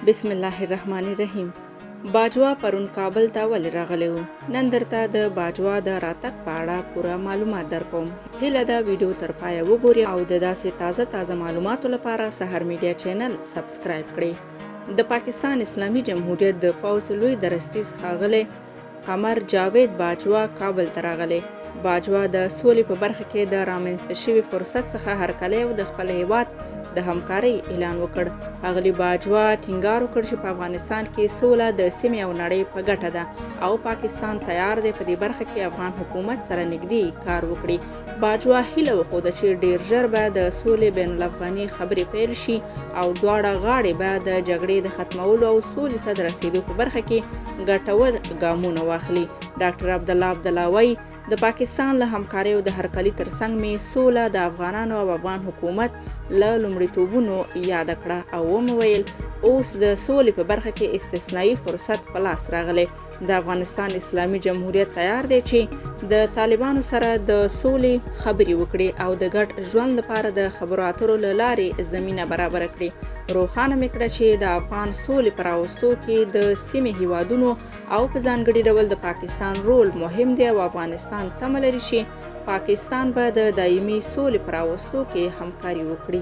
بسم الله الرحمن الرحیم. باجوا پرون کابل ته ولې راغلی و؟ نن درته د باجوا د راتګ په اړه پوره معلومات درکوم. هیله ده ویډیو تر پایه وګورئ او د داسې تازه معلوماتو لپاره سحر میډیا چینل سبسکرایب کړئ. د پاکستان اسلامي جمهوریت د پوځ لوی درستیز ښاغلی قمر جاوید باجوا کابل ته راغلی. باجوا د سولې په برخه کې د رامنځته شوي فرصت څخه هرکلی او د خپل هیواد د همکارۍ اعلان وکړ. ښاغلي باجوا ټینګار وکړ چې په افغانستان کې سوله د سیمې او نړۍ په ګټه ده او پاکستان تیار دی په دې برخه کې افغان حکومت سره نږدې کار وکړي. باجوا هیله وښوده چې ډیر ژر به د سولې بین الافغاني خبرې پیل شي او دواړه غاړې به د جګړې د ختمولو او سولې ته د رسیدو په برخه کې ګټور ګامونه واخلي. ډاکټر عبدالله وایي د پاکستان له همکاریو د هرکلي ترڅنګ مې سوله د افغانانو او افغان حکومت له لومړیتوبونو یاده کړه او وویل اوس د سولې په برخه کې استثنایی فرصت په لاس راغلی. د افغانستان اسلامي جمهوریت تیار دی چې د طالبانو سره د سولې خبرې وکړي او د ګډ ژوند لپاره د خبرو اترو له لارې زمینه برابره کړي. روښانه مې کړه چې د افغان سولې په راوستو کې د سیمې هیوادونو او په ځانګړي ډول د پاکستان رول مهم دی او افغانستان تمه لري چې پاکستان به د دایمي سولې په راوستو کې همکاري وکړي.